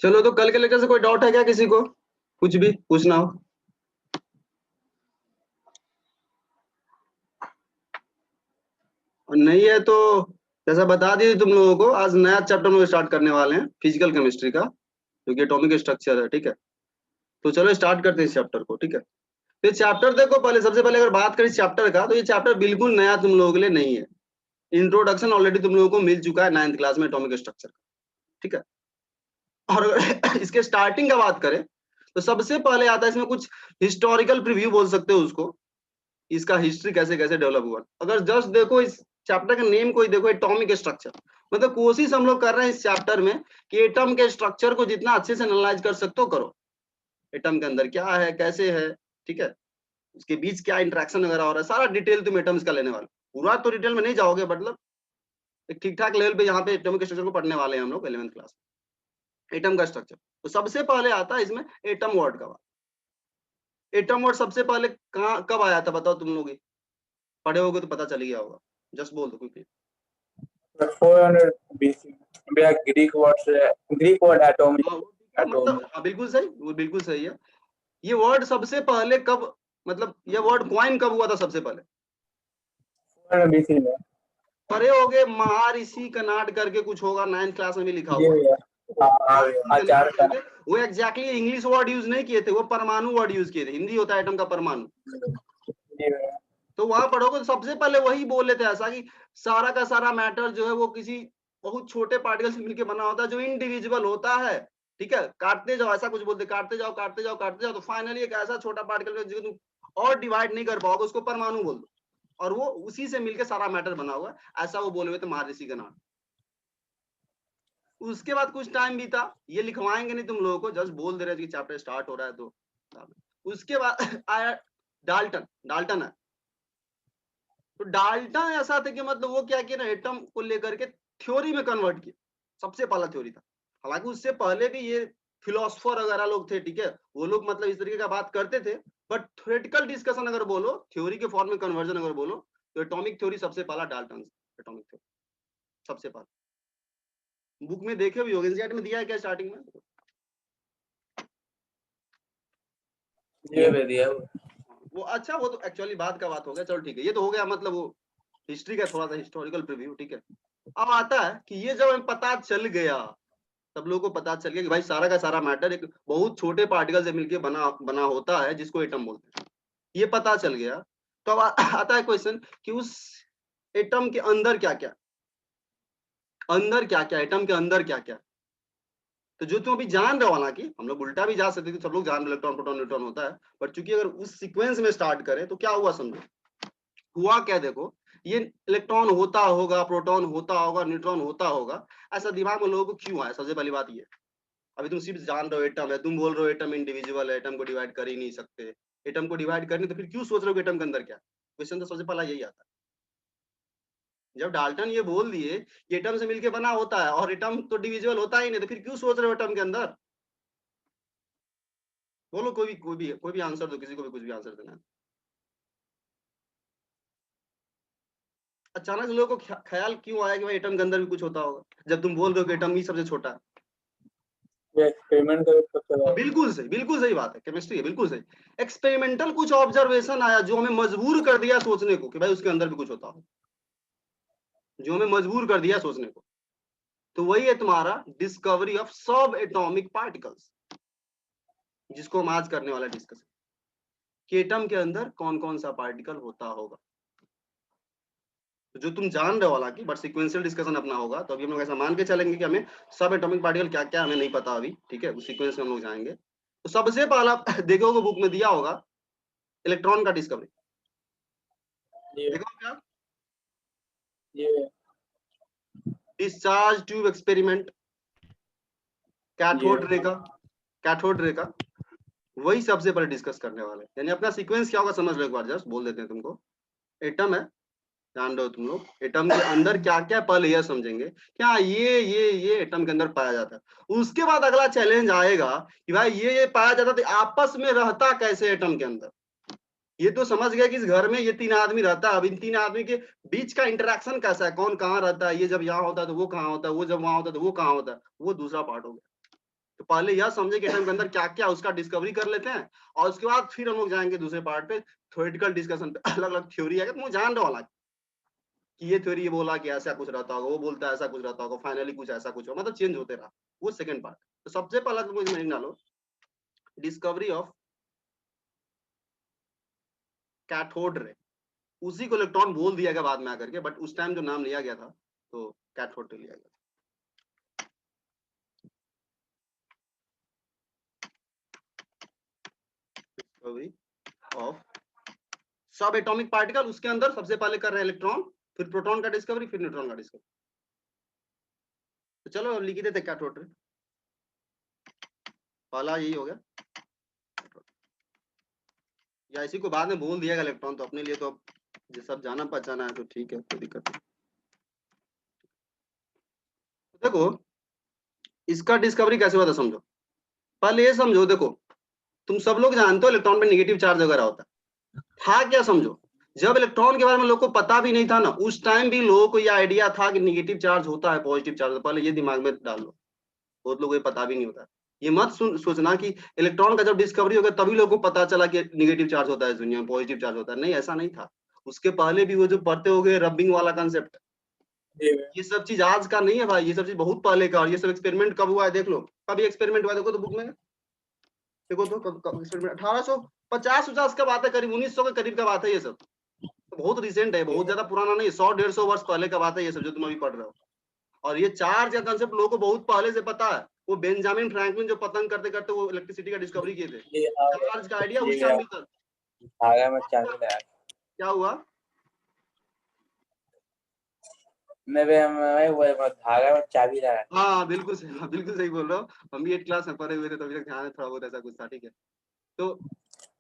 चलो, तो कल के लेक्चर से कोई डाउट है क्या किसी को? कुछ भी पूछना हो? और नहीं है तो जैसा बता दिए तुम लोगों को, आज नया चैप्टर में स्टार्ट करने वाले हैं फिजिकल केमिस्ट्री का, जो कि एटॉमिक स्ट्रक्चर है। ठीक है, तो चलो स्टार्ट करते हैं इस चैप्टर को। ठीक है, तो ये चैप्टर देखो, पहले सबसे पहले अगर बात करें इस चैप्टर का, तो ये चैप्टर बिल्कुल नया तुम लोगों के लिए नहीं है। इंट्रोडक्शन ऑलरेडी तुम लोगों को मिल चुका है 9th क्लास में एटॉमिक स्ट्रक्चर का। ठीक है, और अगर इसके स्टार्टिंग का बात करें तो सबसे पहले आता है इसमें कुछ हिस्टोरिकल प्रीव्यू बोल सकते हो उसको, इसका हिस्ट्री कैसे कैसे डेवलप हुआ। अगर जस्ट देखो इस चैप्टर का नेम को ही देखो, एटॉमिक स्ट्रक्चर, मतलब कोशिश हम लोग कर रहे हैं इस चैप्टर में कि एटम के स्ट्रक्चर को जितना अच्छे से एनालाइज कर सकते हो करो। एटम के अंदर क्या है, कैसे है, ठीक है, उसके बीच क्या इंटरेक्शन वगैरह हो रहा है, सारा डिटेल तुम एटम्स का लेने वाले। पूरा तो डिटेल में नहीं जाओगे, मतलब एक ठीक ठाक लेवल पे यहाँ पे एटॉमिक स्ट्रक्चर को पढ़ने वाले हैं हम लोग 11th क्लास में। एटम का स्ट्रक्चर तो सबसे पहले आता है इसमें एटम वर्ड का। एटम वर्ड सबसे पहले कहाँ कब आया था बताओ तुम लोग? पढ़े होगे तो पता चल गया होगा, जस्ट बोल दो क्विकली। 400 BC में ग्रीक वर्ड एटॉमिक। मतलब हाँ, बिल्कुल सही, वो बिल्कुल सही है। ये वर्ड सबसे पहले कब, मतलब ये वर्ड क्वाइन कब हुआ था सबसे पहले? 400 BC में। पढ़े होगे, महर्षि कनाड करके कुछ होगा, 9th क्लास में भी लिखा ये हुआ। आचार्य का वो एग्जैक्टली इंग्लिश वर्ड यूज नहीं किए थे, वो परमाणु वर्ड यूज किए थे। हिंदी होता है एटम का परमाणु। तो वहां पढ़ोगे तो सबसे पहले वही बोले थे ऐसा कि सारा का सारा मैटर जो है वो किसी बहुत छोटे पार्टिकल से मिलकर बना होता है, जो इंडिविजुअल होता है। ठीक है, काटते जाओ, ऐसा कुछ बोलते, काटते जाओ काटते जाओ काटते जाओ, तो फाइनली एक ऐसा छोटा पार्टिकल जिसको तुम और डिवाइड नहीं कर पाओगे, उसको परमाणु बोल दो, और वो उसी से मिलकर सारा मैटर बना हुआ है। ऐसा वो बोले हुए थे महर्षि का नाम। उसके बाद कुछ टाइम बीता, ये लिखवाएंगे नहीं तुम लोगों को, जस्ट बोल दे रहे कि चैप्टर स्टार्ट हो रहा है तो। उसके बाद आया डाल्टन। डाल्टन है, तो डाल्टन ऐसा था कि मतलब वो क्या किया ना, एटम को लेकर के थ्योरी में कन्वर्ट किया। सबसे पहला थ्योरी था। हालांकि उससे पहले भी ये फिलोसफर वगैरह लोग थे, ठीक है, वो लोग मतलब इस तरीके का बात करते थे, बट थ्योरेटिकल डिस्कशन अगर बोलो, थ्योरी के फॉर्म में कन्वर्जन अगर बोलो, तो एटॉमिक थ्योरी सबसे पहला डाल्टन। एटॉमिक थ्योरी सबसे पहला बुक में देखे भी होंगे, एनसीईआरटी में दिया है क्या स्टार्टिंग में? ये दिया वो अच्छा, वो तो एक्चुअली बात का बात हो गया। चलो ठीक है, ये तो हो गया, मतलब वो हिस्ट्री का थोड़ा सा हिस्टोरिकल प्रीव्यू। ठीक है, अब आता है कि ये जब हमें पता चल गया, सब लोगों को पता चल गया कि भाई सारा का सारा मैटर एक बहुत छोटे पार्टिकल से मिलकर बना बना होता है, जिसको एटम बोलते हैं। ये पता चल गया, तो अब आता है क्वेश्चन कि उस एटम के अंदर क्या क्या, अंदर क्या क्या, एटम के अंदर क्या क्या। तो जो तुम अभी जान रहे हो, हालांकि हम लोग उल्टा भी जा सकते थे, सब लोग जान रहे इलेक्ट्रॉन प्रोटॉन न्यूट्रॉन होता है, बट चूंकि अगर उस सीक्वेंस में स्टार्ट करें तो क्या हुआ समझो। हुआ क्या देखो, ये इलेक्ट्रॉन होता होगा, प्रोटॉन होता होगा, न्यूट्रॉन होता होगा, ऐसा दिमाग में लोगों को क्यों आया? सबसे पहली बात ये, अभी तुम सिर्फ जान रहे हो एटम है, तुम बोल रहे हो एटम इंडिविजुअल है, एटम को डिवाइड कर ही नहीं सकते। एटम को डिवाइड करने तो फिर क्यों सोच रहे हो कि एटम के अंदर क्या? क्वेश्चन तो सबसे पहला यही आता है। जब डाल्टन ये बोल दिए कि एटम से मिलके बना होता है और एटम तो डिविजुअल होता ही नहीं, तो फिर क्यों सोच रहे हो एटम के अंदर? बोलो, कोई भी आंसर दो, किसी को भी कुछ भी आंसर देना है। अचानक लोगों को ख्याल क्यों आया कि भाई एटम के अंदर भी कुछ होता होगा, जब तुम बोल रहे हो कि एटम ही सबसे छोटा है? एक्सपेरिमेंट बिल्कुल सही बात है, केमिस्ट्री है, बिल्कुल सही। एक्सपेरिमेंटल कुछ ऑब्जर्वेशन आया जो हमें मजबूर कर दिया सोचने को कि भाई उसके अंदर भी कुछ होता हो, जो हमें मजबूर कर दिया सोचने को। तो वही है तुम्हारा डिस्कवरी ऑफ सब एटॉमिक पार्टिकल्स, जिसको हम आज करने वाला डिस्कशन, कि एटम के अंदर कौन कौन सा पार्टिकल होता होगा। तो जो तुम जान रहे हो, हालांकि बट सिक्वेंशियल डिस्कशन अपना होगा, तो अभी हम लोग ऐसा मान के चलेंगे कि हमें सब एटॉमिक पार्टिकल क्या क्या हमें नहीं पता अभी। ठीक है, उस सीक्वेंस में हम लोग जाएंगे। तो सबसे पहला देखोगे बुक में दिया होगा इलेक्ट्रॉन का डिस्कवरी, देखो क्या, ये discharge tube experiment, cathode ray का, कैथोड रे का, वही सबसे पहले डिस्कस करने वाले। यानी अपना सीक्वेंस क्या होगा समझ लो, एक बार जस्ट बोल देते हैं तुमको। एटम है, जान रहे हो तुम लोग, एटम के अंदर क्या क्या पहले यह समझेंगे क्या ये एटम के अंदर पाया जाता है। उसके बाद अगला चैलेंज आएगा कि भाई ये पाया जाता तो आपस में रहता कैसे एटम के अंदर। ये तो समझ गया कि इस घर में ये 3 आदमी रहता है, अब इन 3 आदमी के बीच का इंटरेक्शन कैसा है, कौन कहाँ रहता है, ये जब यहाँ होता है तो वो कहाँ होता है, वो जब वहां होता है तो वो कहाँ होता है, वो दूसरा पार्ट हो गया। तो पहले यह समझे कि एटम के अंदर क्या क्या उसका डिस्कवरी कर लेते हैं, और उसके बाद फिर हम लोग जाएंगे दूसरे पार्ट पे, थ्योरेटिकल डिस्कशन पे। अलग अलग थ्योरी है, तुम जान रहे हो हालांकि कि ये थ्योरी ये बोला कि ऐसा कुछ रहता होगा, वो बोलता है ऐसा कुछ रहता होगा, फाइनली कुछ ऐसा कुछ हो, मतलब चेंज होते रहा। वो सेकंड पार्ट। तो सबसे पहला तुम इसमें डालो डिस्कवरी ऑफ कैथोड रे। उसी को इलेक्ट्रॉन बोल दिया गया बाद में आकर के, बट उस टाइम जो नाम लिया गया था तो कैथोड रे लिया गया। डिस्कवरी ऑफ सब एटॉमिक पार्टिकल, उसके अंदर सबसे पहले कर रहे हैं इलेक्ट्रॉन, फिर प्रोटॉन का डिस्कवरी, फिर न्यूट्रॉन का डिस्कवरी। तो चलो लिख ही देते कैथोड रे। पहला यही हो गया, या इसी को बाद में बोल दिया गया इलेक्ट्रॉन, तो अपने लिए तो अब ये सब जाना पहचाना है तो ठीक है, कोई दिक्कत नहीं। तो देखो इसका डिस्कवरी कैसे हुआ था समझो। पहले ये समझो, देखो तुम सब लोग जानते हो इलेक्ट्रॉन पे नेगेटिव चार्ज वगैरह होता है। था क्या समझो, जब इलेक्ट्रॉन के बारे में लोगों को पता भी नहीं था ना, उस टाइम भी लोगों को यह आइडिया था कि नेगेटिव चार्ज होता है, पॉजिटिव चार्ज। पहले ये दिमाग में डाल लो, बहुत लोगों को पता भी नहीं होता। ये मत सोचना कि इलेक्ट्रॉन का जब डिस्कवरी हो गया तभी लोगों को पता चला कि नेगेटिव चार्ज होता है दुनिया में, पॉजिटिव चार्ज होता है। नहीं, ऐसा नहीं था। उसके पहले भी वो जो पढ़ते हो गए रबिंग वाला कंसेप्ट, ये सब चीज आज का नहीं है भाई, ये सब चीज बहुत पहले का। और ये सब एक्सपेरिमेंट कब हुआ है देख लो, कभी एक्सपेरिमेंट हुआ देखो तो बुक में, देखो तो कब एक्सपेरिमेंट 1850 का बात है, करीब 1900 के करीब का बात है ये सब। तो बहुत रिसेंट है, बहुत ज्यादा पुराना नहीं, 100-150 वर्ष पहले का बात है ये सब जो तुम अभी पढ़ रहे हो। और ये चार्ज का कंसेप्ट लोगों को बहुत पहले से पता है। वो बेंजामिन फ्रैंकलिन जो पतंग करते करते वो इलेक्ट्रिसिटी का डिस्कवरी किए थे, चार्ज का आइडिया उस टाइम भी था। धागा में चाबी लगा। क्या हुआ? मैं वो धागा में चाबी लगा। हाँ बिल्कुल सही, बिल्कुल सही बोल रहे हो। हम भी 8 क्लास में पढ़े हुए थे, तभी तक ध्यान है थोड़ा बहुत ऐसा कुछ था, ठीक है। तो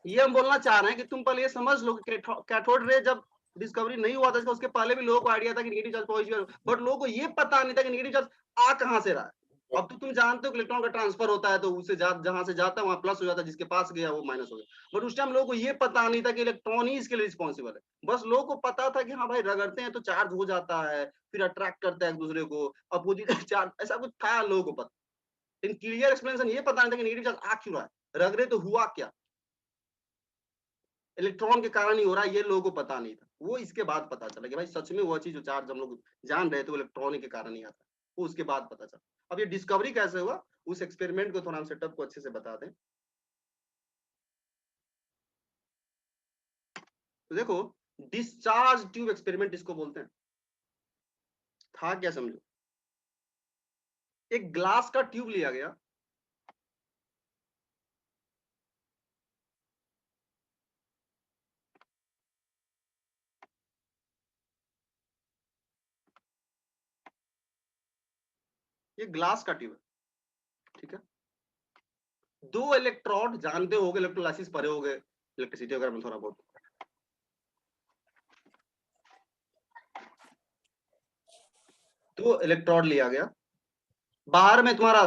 ये हम बोलना चाह रहे हैं कि तुम पहले ये समझ लो कि कैथोड रे जब डिस्कवरी नहीं हुआ था, उसके पहले भी लोगों को आइडिया था कि नेगेटिव चार्ज पॉजिटिव, बट लोगों को ये पता नहीं था कि नेगेटिव चार्ज आ कहां से रहा है। अब तो तुम जानते हो कि इलेक्ट्रॉन का ट्रांसफर होता है, तो उससे जहां से जाता है वहां प्लस हो जाता है, जिसके पास गया वो माइनस हो गया। बट उस टाइम लोगों को ये पता नहीं था कि इलेक्ट्रॉन ही इसके लिए रिस्पॉन्सिबल है। बस लोगों को पता था कि हाँ भाई रगड़ते हैं तो चार्ज हो जाता है, फिर अट्रैक्ट करता है एक दूसरे को, अपोजिट चार्ज, ऐसा कुछ था लोगों को पता। लेकिन क्लियर एक्सप्लेनेशन ये पता नहीं था कि नेगेटिव चार्ज आ क्यों रहा है, रगड़े तो हुआ क्या, इलेक्ट्रॉन के कारण ही हो रहा है, ये लोगों को पता नहीं था। वो इसके बाद पता चला कि भाई सच में वो चीज जो चार्ज हम लोग जान रहे थे वो इलेक्ट्रॉन के कारण ही आता है, वो उसके बाद पता चला। अब ये डिस्कवरी कैसे हुआ, उस एक्सपेरिमेंट को थोड़ा हम सेटअप को अच्छे से बता दें। तो देखो डिस्चार्ज ट्यूब एक्सपेरिमेंट इसको बोलते हैं। था क्या समझो, एक ग्लास का ट्यूब लिया गया, ये ग्लास का ट्यूब है, ठीक है। दो इलेक्ट्रोड, जानते होगे इलेक्ट्रोलाइसिस पढ़े होगे इलेक्ट्रिसिटी वगैरह में थोड़ा बहुत। दो इलेक्ट्रोड लिया गया, बाहर में तुम्हारा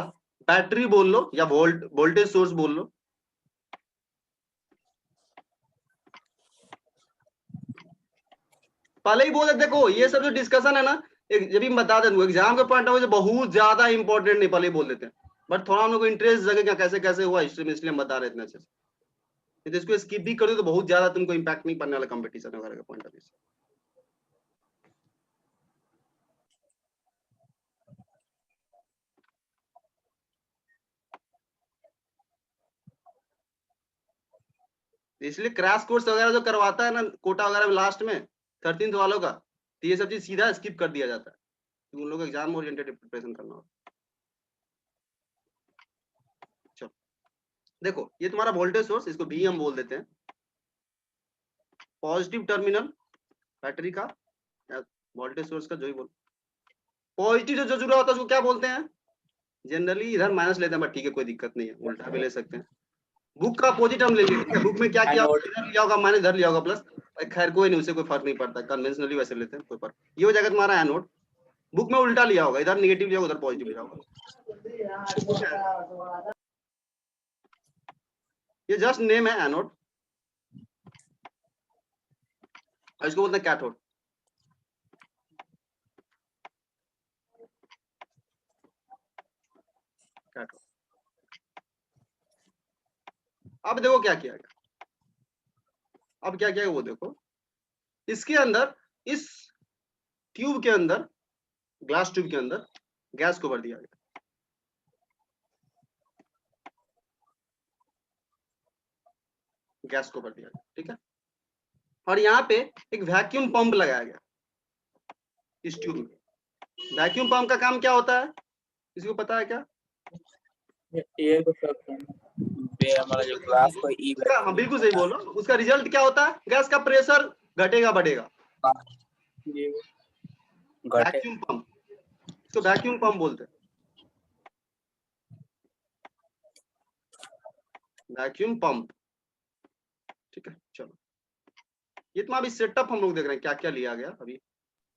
बैटरी बोल लो या वोल्टेज सोर्स बोल लो, पहले ही बोले देखो ये सब जो डिस्कशन है ना, जब भी बता देते एग्जाम के पॉइंट ऑफ व्यू से बहुत ज्यादा इंपॉर्टेंट नहीं, पहले ही बोल देते हैं। बट थोड़ा हम लोग को इंटरेस्ट जगेगा कैसे कैसे हुआ हिस्ट्री में, इसलिए हम बता रहे इतने अच्छे से। तो इसको स्किप भी कर दो तो बहुत ज्यादा तुमको इम्पैक्ट नहीं पड़ने वाला कंपटीशन वगैरह के पॉइंट ऑफ व्यू से। इसलिए क्रैश कोर्स वगैरह जो करवाता है ना कोटा वगैरह में लास्ट में 13th वालों का, तो ये सब चीज सीधा स्किप कर दिया जाता है, तो उन लोग एग्जाम ओरिएंटेड प्रिपरेशन करना होता है। चलो देखो ये तुम्हारा वोल्टेज सोर्स, इसको भी हम बोल देते हैं। पॉजिटिव टर्मिनल बैटरी का, वोल्टेज सोर्स का जो ही बोल, पॉजिटिव जो जुड़ा होता है उसको क्या बोलते हैं, जनरली इधर माइनस लेते हैं, बट ठीक है कोई दिक्कत नहीं है, उल्टा भी ले सकते हैं। बुक का अपोजिट हम ले लेंगे, बुक में क्या किया होगा, इधर लिया होगा माइनस, इधर लिया होगा प्लस। खैर कोई नहीं, उससे कोई फर्क नहीं पड़ता, कन्वेंशनली वैसे लेते हैं, कोई फर्क। ये हो जाएगा तुम्हारा एनोड, बुक में उल्टा लिया होगा, इधर नेगेटिव लिया होगा उधर पॉजिटिव लिया होगा। ये जस्ट नेम है एनोड, इसको बोलते हैं कैथोड। कैथोड अब देखो क्या किया गया, अब क्या किया वो देखो, इसके अंदर, इस ट्यूब के अंदर, ग्लास ट्यूब के अंदर गैस को भर दिया गया, गैस को भर दिया गया, ठीक है। और यहाँ पे एक वैक्यूम पंप लगाया गया इस ट्यूब में। वैक्यूम पंप का काम क्या होता है, किसी को पता है क्या? ये कुछ हमारा जो ग्लास को ई हाँ बिल्कुल सही बोल रहा हूँ। उसका रिजल्ट क्या होता है, गैस का प्रेशर घटेगा बढ़ेगा, घटे। वैक्यूम पंप, इसको वैक्यूम पंप बोलते हैं, वैक्यूम पंप, ठीक है। चलो ये तो अभी सेटअप हम लोग देख रहे हैं क्या क्या लिया गया, अभी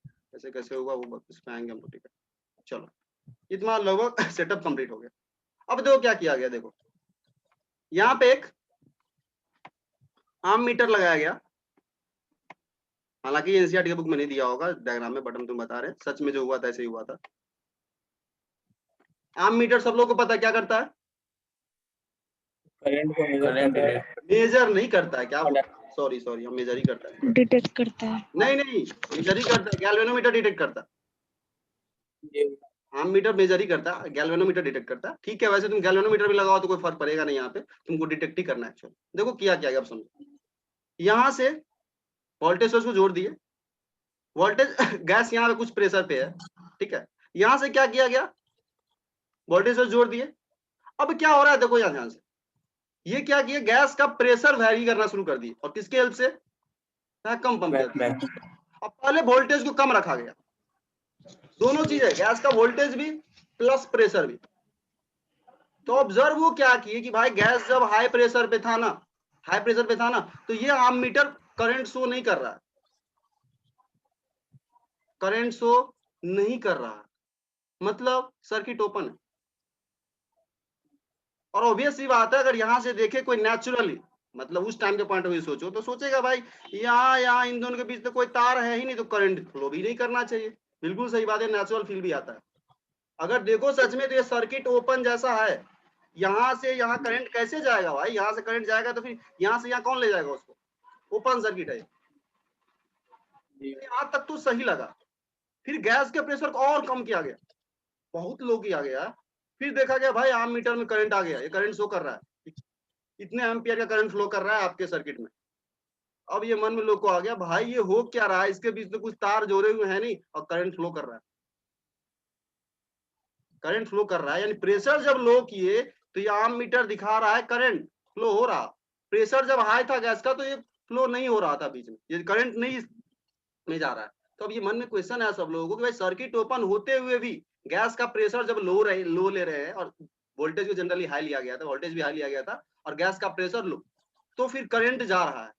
कैसे कैसे होगा वो इस पे आएंगे हम लोग, ठीक है। चलो ये तुम्हारा लगभग सेटअप कंप्लीट हो गया। अब देखो क्या किया गया, देखो यहाँ पे एक आम मीटर लगाया गया, हालांकि एनसीईआरटी की बुक में नहीं दिया होगा डायग्राम में, बट हम तुम बता रहे हैं सच में जो हुआ था ऐसे ही हुआ था। आम मीटर सब लोगों को पता है क्या करता है, करंट को मेजर नहीं करता है, क्या सॉरी सॉरी हम मेजर ही करता है, डिटेक्ट करता है। नहीं नहीं मेजर ही करता है, गैल्वेनोमीटर डिटेक्ट करता है, आम मीटर मेजर ही करता है, गैल्वेनोमीटर डिटेक्ट करता है, ठीक है। वैसे तुम गैल्वेनोमीटर भी लगाओ तो कोई फर्क पड़ेगा नहीं, यहाँ पे तुमको डिटेक्ट ही करना है। एक्चुअली देखो किया क्या गया, अब समझो। यहाँ से वोल्टेज सोर्स को जोड़ दिए, वोल्टेज गैस यहाँ पे कुछ प्रेशर पे है, ठीक है। यहाँ से क्या किया गया, वोल्टेज सोर्स जोड़ दिए। अब क्या हो रहा है देखो यहाँ ध्यान से, ये क्या किया, गैस का प्रेशर वैरी करना शुरू कर दिए, और किसके हेल्प से, कम पंप के। अब पहले वोल्टेज को कम रखा गया, दोनों चीजें, गैस का वोल्टेज भी प्लस प्रेशर भी। तो ऑब्जर्व वो क्या किए कि भाई गैस जब हाई प्रेशर पे था ना, हाई प्रेशर पे था ना, तो ये आम मीटर करंट शो नहीं कर रहा है, करंट शो नहीं कर रहा है, मतलब सर्किट ओपन है। और ऑब्वियस सी बात है, अगर यहां से देखे कोई नेचुरली, मतलब उस टाइम के पॉइंट ऑफ व्यू सोचो तो सोचेगा भाई यहाँ इन दोनों के बीच तो कोई तार है ही नहीं, तो करंट फ्लो भी नहीं करना चाहिए। बिल्कुल सही बात है, नेचुरल फील भी आता है। अगर देखो सच में तो ये सर्किट ओपन जैसा है, यहाँ से यहाँ करंट कैसे जाएगा भाई, यहाँ से करंट जाएगा तो फिर यहाँ से यहाँ कौन ले जाएगा उसको, ओपन सर्किट है। यहाँ तक तो सही लगा। फिर गैस के प्रेशर को और कम किया गया, बहुत लो किया गया, फिर देखा गया भाई आम मीटर में करंट आ गया, ये करंट शो कर रहा है, इतने एम्पियर का करंट फ्लो कर रहा है आपके सर्किट में। अब ये मन में लोग को आ गया भाई ये हो क्या रहा है, इसके बीच में कुछ तार जोड़े हुए हैं नहीं और करंट फ्लो कर रहा है, करंट फ्लो कर रहा है, यानी प्रेशर जब लो किए तो ये आम मीटर दिखा रहा है करंट फ्लो हो रहा, प्रेशर जब हाई था गैस का तो ये फ्लो नहीं हो रहा था बीच में, ये करंट नहीं में जा रहा है। तो अब ये मन में क्वेश्चन है सब लोगों को कि भाई सर्किट ओपन होते हुए भी गैस का प्रेशर जब लो ले रहे हैं, और वोल्टेज को जनरली हाई लिया गया था, वोल्टेज भी हाई लिया गया था, और गैस का प्रेशर लो, तो फिर करंट जा रहा है,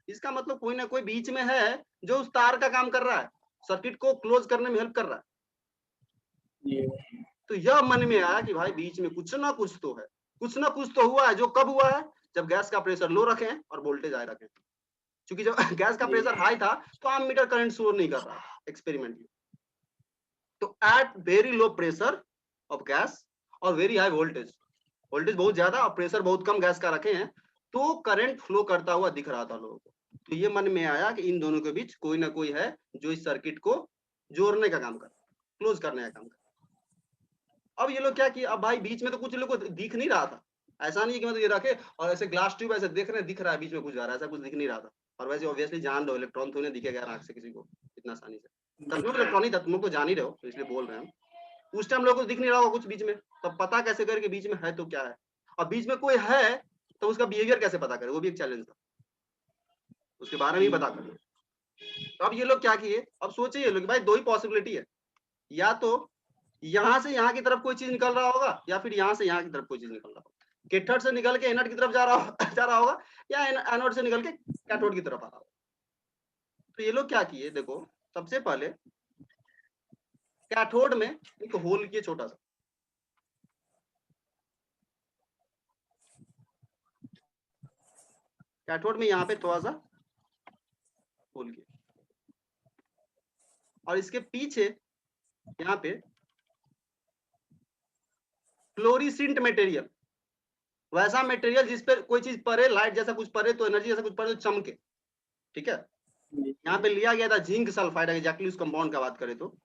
इसका मतलब कोई ना कोई बीच में है जो उस तार का काम कर रहा है, सर्किट को क्लोज करने में हेल्प कर रहा है। तो यह मन में आया कि भाई बीच में कुछ ना कुछ तो है, कुछ ना कुछ तो हुआ है, जो कब हुआ है, जब गैस का प्रेशर लो रखे और वोल्टेज हाई रखे। क्योंकि जब गैस का प्रेशर हाई था तो आम मीटर करंट शो नहीं कर रहा एक्सपेरिमेंटली। तो at very low pressure of gas और वेरी हाई वोल्टेज, वोल्टेज बहुत ज्यादा और प्रेशर बहुत कम गैस का रखे हैं, तो करंट फ्लो करता हुआ दिख रहा था लोगों को। तो ये मन में आया कि इन दोनों के बीच कोई ना कोई है जो इस सर्किट को जोड़ने का काम कर, क्लोज करने का काम कर। अब ये लोग क्या किया, अब भाई बीच में तो कुछ लोग को दिख नहीं रहा था, ऐसा नहीं कि मतलब ये रखे और ऐसे ग्लास ट्यूब ऐसे देख रहे दिख रहा है बीच में कुछ जा रहा है, ऐसा कुछ दिख नहीं रहा था। और वैसे ऑब्वियसली जान लो इलेक्ट्रॉन तो नहीं दिखेगा आंख से किसी को इतना आसानी से, तुम लोग इलेक्ट्रॉनिक तुम लोग तो जान ही रहे हो, तो इसलिए बोल रहे हैं हम। उस टाइम लोगों को दिख नहीं रहा होगा कुछ बीच में, तब पता कैसे करे कि बीच में है तो क्या है, और बीच में कोई है तो उसका बिहेवियर कैसे पता करे, वो भी एक चैलेंज था, उसके बारे में भी पता करें। तो अब ये लोग क्या किए, अब सोचे ये लोग भाई दो ही पॉसिबिलिटी है, या तो यहाँ से यहाँ की तरफ कोई चीज निकल रहा होगा, या फिर यहाँ से यहाँ की तरफ कोई चीज निकल रहा होगा, कैथोड से निकल के एनोड की तरफ जा रहा होगा, या एनोड से निकल के कैथोड की तरफ आ रहा होगा। तो ये लोग क्या किए, देखो सबसे पहले कैथोड में एक होल किए छोटा सा, कैथोड में यहाँ पे थोड़ा सा होल किया, और इसके पीछे यहाँ पे फ्लोरिसेंट मटेरियल, वैसा मटेरियल जिस पे कोई चीज पड़े, लाइट जैसा कुछ पड़े तो एनर्जी जैसा कुछ पड़े तो चमके, ठीक है। यहाँ पे लिया गया था जिंक सल्फाइड, एग्जैक्टली उस कंपाउंड का बात करें तो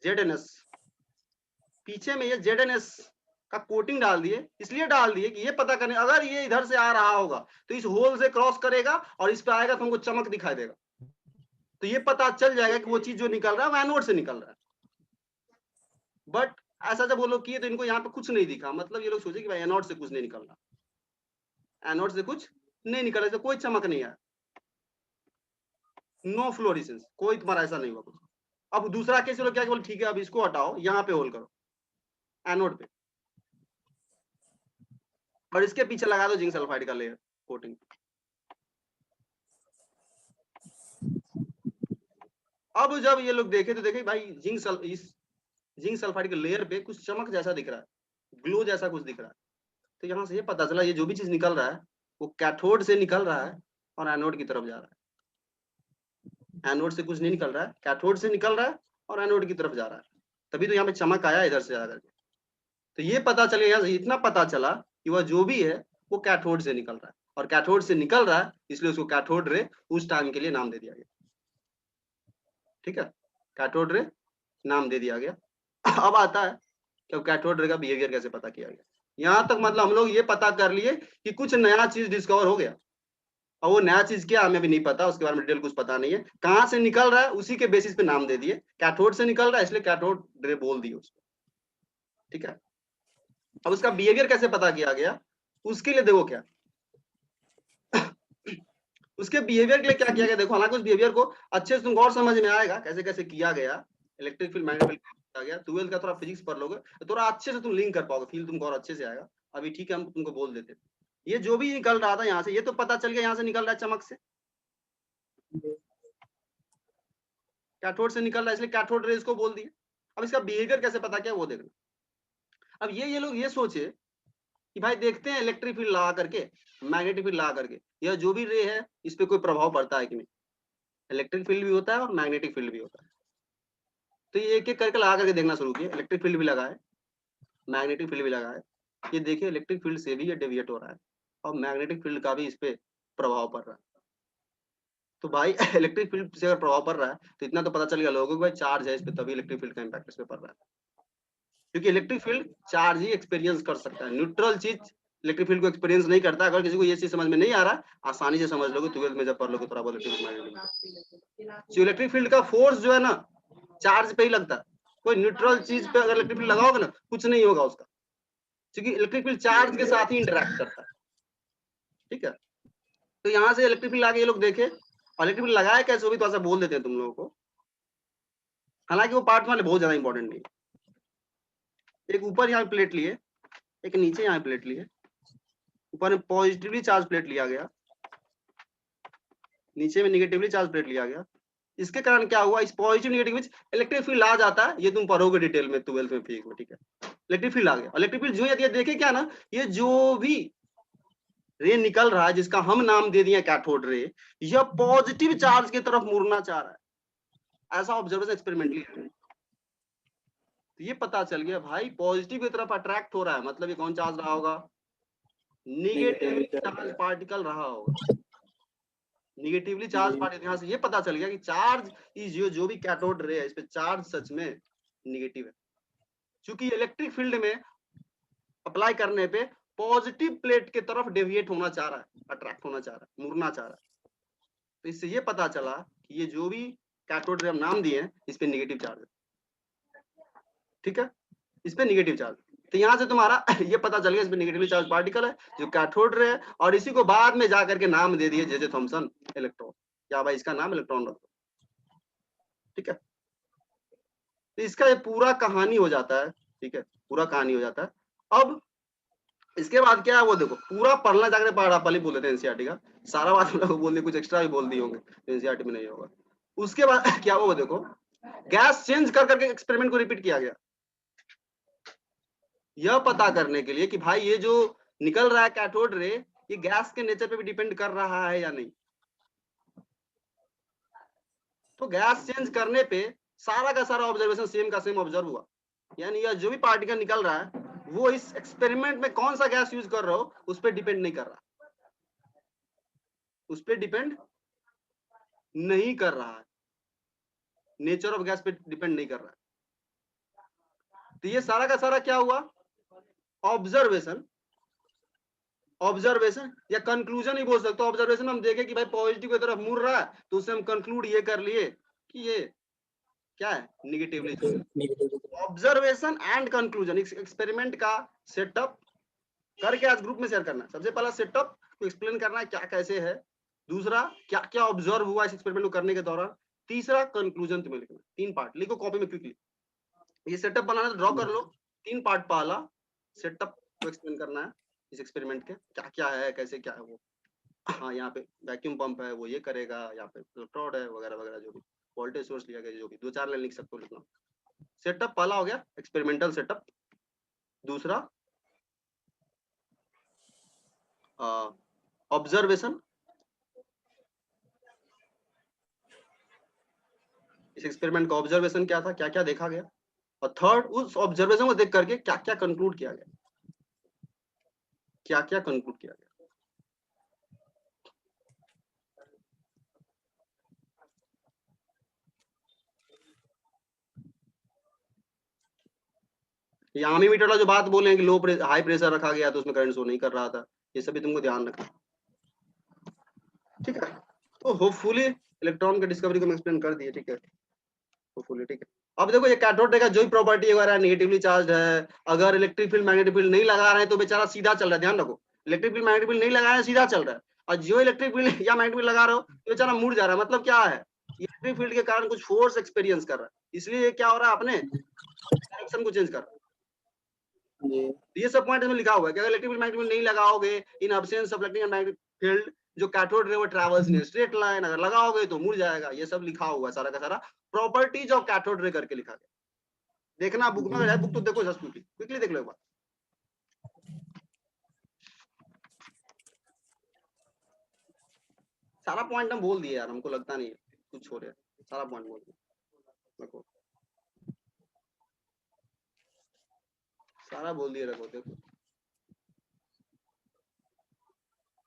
ZnS। पीछे में ये ZnS का कोटिंग डाल दिए, इसलिए डाल दिए कि ये पता करने, अगर ये इधर से आ रहा होगा तो इस होल से क्रॉस करेगा और इस पे आएगा तो हमको चमक दिखाई देगा, तो ये पता चल जाएगा कि वो चीज जो निकल रहा है वो एनोड से निकल रहा है। बट ऐसा जब वो लोग किए तो इनको यहाँ पे कुछ नहीं दिखा, मतलब ये लोग सोचे कि भाई एनोड से कुछ नहीं निकल रहा, एनोड से कुछ नहीं निकल रहा, तो कोई चमक नहीं आया, नो फ्लोरिसेंस, कोई तुम्हारा ऐसा नहीं हुआ कुछ। अब दूसरा केस लोग क्या बोले, ठीक है अब इसको हटाओ, यहाँ पे होल करो एनोड पे, और इसके पीछे लगा दो जिंक सल्फाइड का लेयर कोटिंग। अब जब ये लोग देखे तो देखे भाई इस जिंक सल्फाइड के लेयर पे कुछ चमक जैसा दिख रहा है, ग्लो जैसा कुछ दिख रहा है, तो यहाँ से ये पता चला ये जो भी चीज निकल रहा है वो कैथोड से निकल रहा है और एनोड की तरफ जा रहा है। एनोड से कुछ नहीं निकल रहा है, कैथोड से निकल रहा है और एनोड की तरफ जा रहा है, तभी तो यहाँ पे चमक आया इधर से जाकर के। तो ये पता चले, यहाँ से इतना पता चला कि वह जो भी है वो कैथोड से निकल रहा है, और कैथोड से निकल रहा है इसलिए उसको कैथोड रे उस टाइम के लिए नाम दे दिया गया, ठीक है, कैथोड रे नाम दे दिया गया। अब आता है कि कैथोड रे का बिहेवियर कैसे पता किया गया। यहाँ तक मतलब हम लोग ये पता कर लिए कि कुछ नया चीज डिस्कवर हो गया, और वो नया चीज क्या हमें अभी नहीं पता, उसके बारे में डिटेल कुछ पता नहीं है, कहाँ से निकल रहा है उसी के बेसिस पे नाम दे दिए, कैथोड से निकल रहा है इसलिए कैथोड रे बोल दिए उसको, ठीक है। अब उसका बिहेवियर कैसे पता किया गया, उसके लिए देखो क्या उसके बिहेवियर के लिए क्या किया गया, देखो हालांकि उस बिहेवियर को अच्छे से तुम गौर समझ में आएगा कैसे कैसे किया गया, इलेक्ट्रिक फील्ड मैग्नेटिक फील्ड किया गया, 12th का थोड़ा फिजिक्स पढ़ लोगे तो थोड़ा अच्छे से तुम लिंक कर पाओगे, फील तुमको और अच्छे से आएगा। अभी ठीक है हम तुमको बोल देते, ये जो भी निकल रहा था यहाँ से, ये तो पता चल गया यहाँ से निकल रहा है चमक से, कैथोड से निकल रहा है इसलिए कैथोड रेज को बोल दिए। अब इसका बिहेवियर कैसे पता किया वो देखना। अब ये लोग ये सोचे कि भाई देखते हैं इलेक्ट्रिक फील्ड लगा करके, मैग्नेटिक फील्ड लगा करके यह जो भी रे है इस पे कोई प्रभाव पड़ता है कि नहीं, इलेक्ट्रिक फील्ड भी होता है और मैग्नेटिक फील्ड भी होता है। तो ये एक एक करके लगा करके देखना शुरू किया, इलेक्ट्रिक फील्ड भी लगा है, मैग्नेटिक फील्ड भी लगा है, ये देखिए इलेक्ट्रिक फील्ड से भी ये डेविएट हो रहा है और मैग्नेटिक फील्ड का भी इस पे प्रभाव पड़ रहा है। तो भाई इलेक्ट्रिक फील्ड से अगर प्रभाव पड़ रहा है तो इतना तो पता चल गया लोगों को भाई चार्ज है इस पे, तभी इलेक्ट्रिक फील्ड का इम्पैक्ट इस पे पड़ रहा है, क्योंकि इलेक्ट्रिक फील्ड चार्ज ही एक्सपीरियंस कर सकता है, न्यूट्रल चीज इलेक्ट्रिक फील्ड को एक्सपीरियंस नहीं करता। अगर किसी को ये चीज समझ में नहीं आ रहा, आसानी से समझ लोगे 12th में जब पढ़ लोगे थोड़ा बहुत इलेक्ट्रिक फील्ड का फोर्स जो है ना चार्ज पे ही लगता है, कोई न्यूट्रल चीज पे अगर इलेक्ट्रिक फील्ड लगाओगे ना कुछ नहीं होगा उसका, क्योंकि इलेक्ट्रिक फील्ड चार्ज के साथ ही इंटरेक्ट करता है, ठीक है। तो यहाँ से इलेक्ट्रिक फील्ड आके ये लोग देखे, और इलेक्ट्रिक फील्ड लगाया कैसे वो भी थोड़ा सा बोल देते हैं तुम लोगों को, हालांकि वो पार्ट वाले बहुत ज्यादा इंपॉर्टेंट नहीं है। एक ऊपर यहाँ प्लेट लिए, एक नीचे यहाँ प्लेट लिए, ऊपर में पॉजिटिवली चार्ज प्लेट लिया गया, नीचे में निगेटिवली चार्ज प्लेट लिया गया। इसके कारण क्या हुआ, इस पॉजिटिव नेगेटिव में इलेक्ट्रिक फील्ड आ जाता है, ये तुम पढ़ोगे डिटेल में 12th में फिजिक्स में, ठीक है। इलेक्ट्रिक फील्ड आ गया, इलेक्ट्रिक फील्ड जो ये देखे क्या ना, ये जो भी रे निकल रहा है जिसका हम नाम दे दिए कैथोड रे, यह पॉजिटिव चार्ज की तरफ मुड़ना चाह रहा है, ऐसा ऑब्जर्वेशन एक्सपेरिमेंटली है। तो ये पता चल गया भाई पॉजिटिव की तरफ अट्रैक्ट हो रहा है, मतलब ये कौन चार्ज रहा होगा, निगेटिवली चार्ज पार्टिकल रहा होगा, निगेटिवली चार्ज पार्टिकल। यहाँ से ये पता चल गया कि चार्ज इज जो भी कैथोड रे है इस पे चार्ज सच में निगेटिव है, क्योंकि इलेक्ट्रिक फील्ड में अप्लाई करने पे पॉजिटिव प्लेट की तरफ डेविएट होना चाह रहा है, अट्रैक्ट होना चाह रहा है, मुड़ना चाह रहा है। तो इससे ये पता चला कि ये जो भी कैथोड रे हम नाम दिए हैं इस पे निगेटिव चार्ज है, ठीक है, इस पे निगेटिव चार्ज। तो यहाँ से तुम्हारा ये पता चल गया इस पे निगेटिवली चार्ज पार्टिकल है जो कैथोड रे है, और इसी को बाद में जाकर के नाम दे दिए जे थॉमसन इलेक्ट्रॉन, या भाई इसका नाम इलेक्ट्रॉन रख दो, ठीक है। तो इसका ये पूरा कहानी हो जाता है, ठीक है, पूरा कहानी हो जाता है। अब इसके बाद क्या है वो देखो, पूरा पढ़ना जाकर पढ़ा पहले बोल देते हैं एनसीईआरटी का सारा बात हम लोग बोल दिए, कुछ एक्स्ट्रा भी बोल दिए होंगे एनसीईआरटी में नहीं होगा। उसके बाद क्या हुआ वो देखो, गैस चेंज कर करके एक्सपेरिमेंट को रिपीट किया गया, यह पता करने के लिए कि भाई ये जो निकल रहा है कैथोड रे ये गैस के नेचर पे भी डिपेंड कर रहा है या नहीं। तो गैस चेंज करने पे सारा का सारा ऑब्जर्वेशन सेम का सेम ऑब्जर्व हुआ, यानी यह जो भी पार्टिकल निकल रहा है वो इस एक्सपेरिमेंट में कौन सा गैस यूज कर रहे हो उस पर डिपेंड नहीं कर रहा, उस पर डिपेंड नहीं कर रहा है, नेचर ऑफ गैस पे डिपेंड नहीं कर रहा है। तो ये सारा का सारा क्या हुआ, ऑब्जर्वेशन, ऑब्जर्वेशन या कंक्लूजन ही बोल सकते हो। ऑब्जर्वेशन हम देखें कि भाई पॉजिटिव की तरफ मुड़ रहा है तो उससे हम कंक्लूड ये कर लिए कि ये क्या है, निगेटिवली चल रहा है। ऑब्जर्वेशन एंड कंक्लूजन एक्सपेरिमेंट का सेटअप करके आज ग्रुप में शेयर करना है। सबसे पहला सेटअप को एक्सप्लेन करना है क्या कैसे है, दूसरा क्या क्या ऑब्जर्व हुआ इस एक्सपेरिमेंट को करने के दौरान, तीसरा कंक्लूजन तुम्हें लिखना। 3 पार्ट लिखो कॉपी में क्विकली। ये सेटअप बनाना तो ड्रॉ कर लो। 3 पार्ट, पहला सेटअप को एक्सप्लेन करना है इस एक्सपेरिमेंट के, क्या क्या है कैसे क्या है वो। हाँ, यहाँ पे वैक्यूम पंप है वो ये करेगा, यहाँ पे इलेक्ट्रोड है वगैरह वगैरह, जो भी वोल्टेज सोर्स लिया गया, जो भी 2-4 लाइन लिख सकते हो लिखना। सेटअप पहला हो गया एक्सपेरिमेंटल सेटअप, दूसरा ऑब्जर्वेशन, इस एक्सपेरिमेंट का ऑब्जर्वेशन क्या था, क्या क्या देखा गया, और थर्ड उस ऑब्जर्वेशन को देख करके क्या क्या कंक्लूड किया गया, क्या क्या कंक्लूड किया गया। ये आमी मीटर वाला जो बात बोले हैं कि लो प्रेशर हाई प्रेशर रखा गया तो उसमें करंट शो नहीं कर रहा था, ये सभी तुमको ध्यान रखना, ठीक है। तो होपफुली इलेक्ट्रॉन की डिस्कवरी को मैं एक्सप्लेन कर दिए, ठीक है, होपफुली, ठीक है। अब देखो ये कैथोड रे का जो भी प्रॉपर्टी वगैरह नेगेटिवली चार्ज है, अगर इलेक्ट्रिक फील्ड मैग्नेटिक फील्ड नहीं लगा रहे हैं तो बेचारा सीधा चल रहा है, ध्यान रखो। इलेक्ट्रिक फील्ड मैग्नेटिक फील्ड नहीं लगा रहे हैं, सीधा चल रहा है, और जो इलेक्ट्रिक फील्ड या मैग्नेटिक फील्ड लगा रहे हो तो बेचारा मुड़ जा रहा है। मतलब क्या है, इलेक्ट्रिक फील्ड के कारण कुछ फोर्स एक्सपीरियंस कर रहा है, इसलिए क्या हो रहा है, अपने डायरेक्शन को चेंज कर रहा है। ये सब पॉइंट इसमें लिखा हुआ है कि अगर इलेक्ट्रिक फील्ड मैग्नेटिक फील्ड नहीं लगाओगे, in absence of electric and magnetic field, जो कैथोड रे वो ट्रैवल्स इन स्ट्रेट लाइन, अगर लगाओगे तो मुड़ जाएगा। ये सब लिखा हुआ है सारा का सारा, प्रॉपर्टीज ऑफ कैथोड रे करके लिखा गया। देखना बुक में है, बुक तो देखो, जस्ट क्विकली देख लो एक बार। सारा पॉइंट हम बोल दिए यार, हमको लगता नहीं है कुछ हो रहा है, सारा पॉइंट बोल दिए, देखो सारा बोल दिए, देखो देखो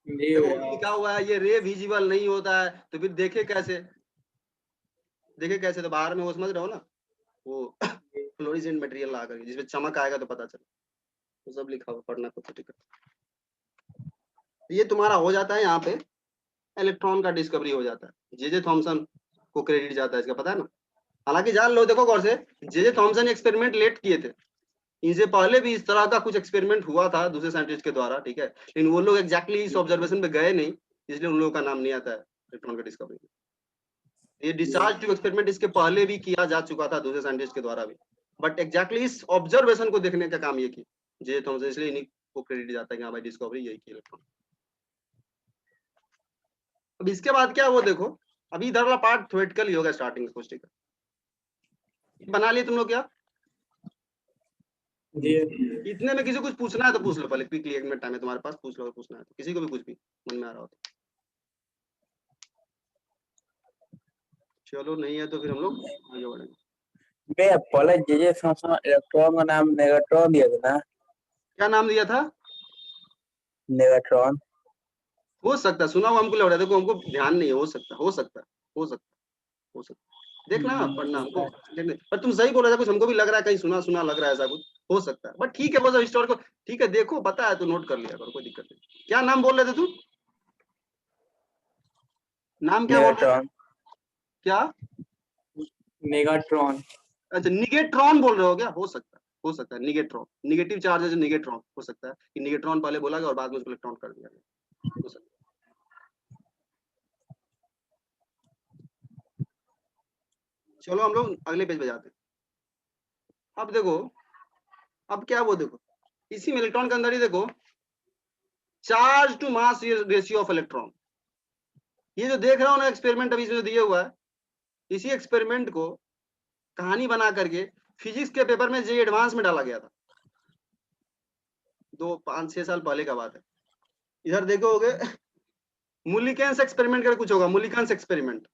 देखो लिखा हुआ है, ये रे विजिबल नहीं होता है तो फिर देखे कैसे, देखे कैसे, तो बाहर में वो समझ रहे हो ना, वो फ्लोरेसेंट मटेरियल ला करके जिसमें चमक आएगा तो पता चले, तो सब लिखा हुआ, पढ़ना कुछ, ठीक है। ये तुम्हारा हो जाता है, यहाँ पे इलेक्ट्रॉन का डिस्कवरी हो जाता है, जे थॉमसन को क्रेडिट जाता है इसका, पता है ना। हालांकि जान लो, देखो गौर से, जे थॉमसन एक्सपेरिमेंट लेट किए थे, इनसे पहले भी इस तरह का कुछ एक्सपेरिमेंट हुआ था दूसरे साइंटिस्ट के द्वारा, ठीक है, लेकिन वो लोग एग्जैक्टली इस ऑब्जर्वेशन पे गए नहीं, इसलिए उन लोगों का नाम नहीं आता है इलेक्ट्रॉन का डिस्कवरी में। ये डिस्चार्ज ट्यूब एक्सपेरिमेंट इसके पहले भी किया जा चुका था दूसरे साइंटिस्ट के द्वारा भी, बट एग्जैक्टली इस ऑब्जर्वेशन को देखने का काम ये किया जे थॉमसन, इसलिए इन्हीं को क्रेडिट जाता है कि हाँ भाई डिस्कवरी यही की इलेक्ट्रॉन। अब इसके बाद क्या, वो देखो, अभी इधर वाला पार्ट थ्योरेटिकल ही होगा स्टार्टिंग में कुछ, ठीक है। बना लिए तुम लोग क्या, इतने में किसी को कुछ पूछना है तो पूछ लो पहले क्विकली, 1 मिनट टाइम है तुम्हारे पास, पूछ लो अगर पूछना है तो, किसी को भी कुछ भी मन में आ रहा हो तो। चलो नहीं है तो फिर हम लोग आगे बढ़ेंगे। मैं पहले जे थॉमसन इलेक्ट्रॉन का नाम नेगेट्रॉन दिया था ना, क्या नाम दिया था, नेगेट्रॉन। हो सकता है, सुना हुआ हमको लग रहा है, देखो हमको ध्यान नहीं है, हो सकता है, हो सकता है, हो सकता है, हो सकता है, देखना पढ़ना हमको देखने, पर तुम सही बोल रहे थे, कुछ हमको भी लग रहा है, कहीं सुना सुना लग रहा है ऐसा कुछ, हो सकता है, बट ठीक है, वो सब स्टोर को, ठीक है, देखो पता है तो नोट कर लिया करो, कोई दिक्कत नहीं। क्या नाम बोल रहे थे तुम, नाम क्या बोल रहे थे, क्या, नेगेट्रॉन। अच्छा निगेट्रॉन बोल रहे हो क्या, हो सकता है, हो सकता है निगेट्रॉन, निगेटिव चार्ज है निगेट्रॉन, हो सकता है कि निगेट्रॉन पहले बोला गया और बाद में उसको इलेक्ट्रॉन कर दिया गया, हो सकता है। चलो हम लोग अगले पेज पे जाते हैं। अब देखो, अब क्या, वो देखो इसी में इलेक्ट्रॉन के अंदर ही देखो, charge to mass ratio of electron, ये जो देख रहा हूं ना एक्सपेरिमेंट अभी जो दिया हुआ है, इसी एक्सपेरिमेंट को कहानी बना करके फिजिक्स के पेपर में जे एडवांस में डाला गया था, 2-5-6 साल पहले का बात है। इधर देखोगे मुलिकेंस एक्सपेरिमेंट कर कुछ होगा, मुलिकेंस एक्सपेरिमेंट,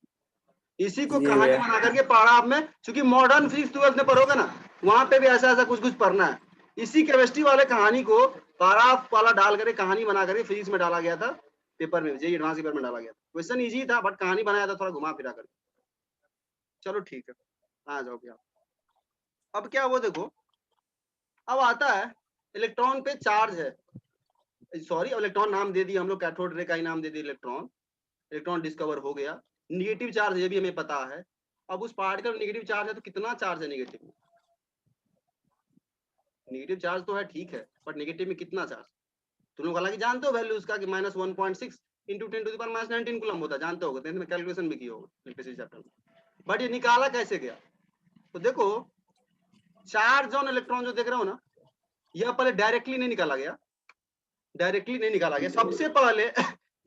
इसी को कहानी बना करके पढ़ा आप में, क्योंकि मॉडर्न फिजिक्स 12th में पढ़ोगे ना, वहां पे भी ऐसा ऐसा कुछ कुछ पढ़ना है, इसी केमिस्ट्री वाले कहानी को पाराफ वाला डाल करके कहानी बना करके फिजिक्स में डाला गया था, पेपर में, जेईई एडवांस पेपर में डाला गया था। क्वेश्चन इजी था बट कहानी बनाया था थोड़ा घुमा फिरा कर। चलो ठीक है, आ जाओ आप। अब क्या वो देखो, अब आता है इलेक्ट्रॉन पे चार्ज है, सॉरी इलेक्ट्रॉन नाम दे दिया हम लोग, कैथोड रे का ही नाम दे दिया इलेक्ट्रॉन। इलेक्ट्रॉन डिस्कवर हो गया, निगेटिव चार्ज ये भी हमें पता है। अब उस पार्टिकल में निगेटिव चार्ज है तो कितना चार्ज है निगेटिव? निगेटिव चार्ज तो है ठीक है, बट निगेटिव में कितना चार्ज? तुम लोग हालांकि जानते हो वैल्यू उसका कि -1.6 इंटू 10⁻19 कूलम होता है, जानते होगे, 10th में कैलकुलेशन भी किया होगा इलेक्ट्रिसिटी चैप्टर में। बट ये निकाला कैसे गया? तो देखो चार्ज ऑन इलेक्ट्रॉन जो देख रहे हो ना, यह पहले डायरेक्टली नहीं निकाला गया, डायरेक्टली नहीं निकाला गया। सबसे पहले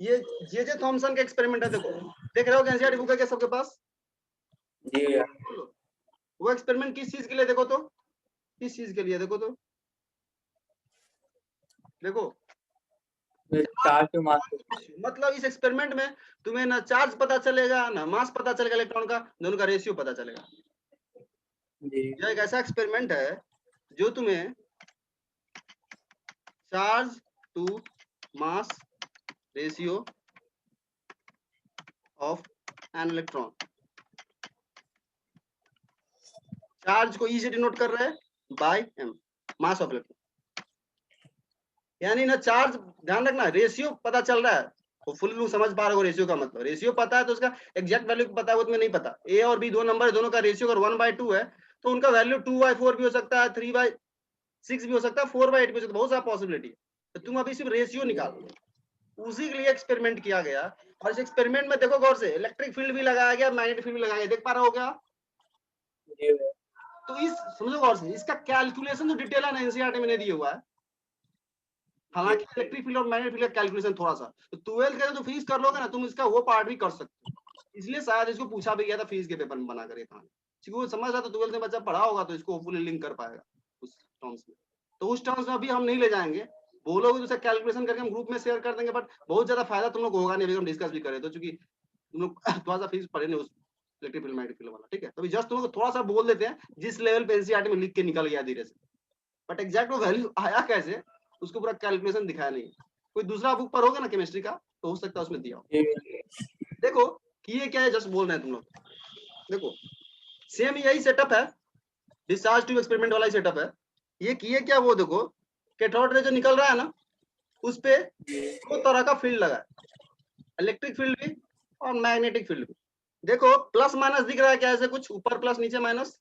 ये जे थॉमसन का एक्सपेरिमेंट है, देखो देख रहे हो एनसीईआरटी बुक है क्या सबके पास? जी वो एक्सपेरिमेंट किस चीज के लिए देखो तो, किस चीज के लिए देखो तो, देखो चार्ज टू मास। मतलब इस एक्सपेरिमेंट में तुम्हें ना चार्ज पता चलेगा ना मास पता चलेगा, इलेक्ट्रॉन का दोनों का रेशियो पता चलेगा। जी यह एक ऐसा एक्सपेरिमेंट है जो तुम्हें charge to mass ratio of an electron, charge को ई से डिनोट कर रहे हैं by m, mass of electron. यानी ना चार्ज, ध्यान रखना रेशियो पता चल रहा है, तो फुल लोग समझ पा रहे हो रेशियो का मतलब, रेशियो पता है तो उसका एग्जैक्ट वैल्यू पता है वो तुम्हें नहीं पता। ए और बी दो नंबर है, दोनों का रेशियो अगर 1/2 है तो उनका वैल्यू 2/4 भी हो सकता है, 3/6 भी हो सकता है, 4/8 भी हो सकता है, बहुत सारा पॉसिबिलिटी है। तो तुम अभी सिर्फ रेशियो निकालो, उसी के लिए एक्सपेरिमेंट किया गया। और इस एक्सपेरिमेंट में देखो गौर से, इलेक्ट्रिक फील्ड भी लगाया गया, मैग्नेटिक फील्ड भी लगाया गया, देख पा रहे हो क्या? तो इस समझो गौर से, इसका कैलकुलेशन जो डिटेल है ना एनसीईआरटी में नहीं दिया हुआ है। हालांकि इलेक्ट्रिक फील्ड और मैग्नेटिक फील्ड का कैलकुलेशन थोड़ा सा, तो 12th का जो फिजिक्स कर लोगे ना तुम, इसका वो पार्ट भी कर सकते हो। इसलिए शायद इसको पूछा भी गया था फिजिक्स के पेपर में बना कर ये कहानी, क्योंकि वो समझ रहा था 12th में बच्चा पढ़ा होगा तो इसको होपफुली लिंक कर पाएगा उस टर्म्स में। तो उस टर्म्स में अभी हम नहीं ले जाएंगे, बोलोगे तो उसे कैलकुलेशन करके हम ग्रुप में शेयर कर देंगे, बट बहुत ज्यादा फायदा तुम लोग को होगा नहीं, अभी हम डिस्कस भी करें तो, चूंकि तुम लोग थोड़ा सा फिजिक्स पढ़े नहीं उस इलेक्ट्रिक फील्ड मैग्नेटिक फील्ड वाला, ठीक है। तो जस्ट तुम लोग थोड़ा सा बोल देते हैं जिस लेवल पे एनसीईआरटी में लिख के निकल गया धीरे से, बट एग्जैक्ट वो वैल्यू आया कैसे उसको पूरा कैलकुलेशन दिखाया नहीं। कोई दूसरा बुक पर होगा ना केमिस्ट्री का तो हो सकता है उसमें दिया हो। देखो कि ये क्या है, जस्ट बोल रहे हैं तुम लोग, देखो सेम यही सेटअप है, डिस्चार्ज ट्यूब एक्सपेरिमेंट वाला ही सेटअप है। ये किए क्या, वो देखो कैथोड रे जो निकल रहा है ना उस पे दो तरह का फील्ड लगा है, इलेक्ट्रिक फील्ड भी और मैग्नेटिक फील्ड भी। देखो प्लस माइनस दिख रहा है क्या, ऐसे कुछ ऊपर प्लस नीचे माइनस,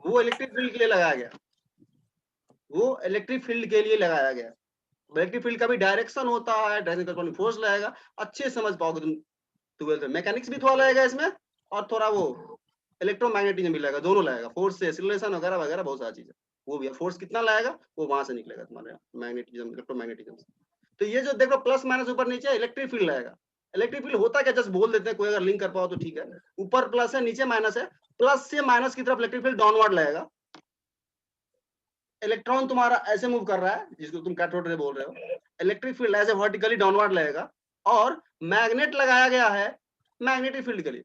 वो इलेक्ट्रिक फील्ड के लिए लगाया गया, वो इलेक्ट्रिक फील्ड के लिए लगाया गया। इलेक्ट्रिक फील्ड का भी डायरेक्शन होता है, डायरेक्शन फोर्स लगेगा, अच्छे समझ पाओगे तुम 12th में। मैकेनिक्स भी थोड़ा लगेगा इसमें और थोड़ा वो इलेक्ट्रोमैग्नेटिज्म भी लगेगा, दोनों लगेगा, फोर्स से एक्सीलरेशन वगैरह वगैरह बहुत सारी चीजें, वो भी है। फोर्स कितना लगेगा वो वहां से निकलेगा तुम्हारे मैग्नेटिज्म इलेक्ट्रोमैग्नेटिज्म से। तो ये जो देखो प्लस माइनस ऊपर नीचे इलेक्ट्रिक फील्ड लगेगा। इलेक्ट्रिक फील्ड होता क्या, जस्ट बोल देते हैं, कोई अगर लिंक कर पाओ तो ठीक है। ऊपर प्लस है नीचे माइनस है, प्लस से माइनस की तरफ इलेक्ट्रिक फील्ड डाउनवर्ड लगेगा। इलेक्ट्रॉन तुम्हारा ऐसे मूव कर रहा है जिसको तुम कैथोड रे बोल रहे हो, इलेक्ट्रिक फील्ड ऐसे वर्टिकली डाउनवर्ड लगेगा, और मैग्नेट लगाया गया है मैग्नेटिक फील्ड के लिए।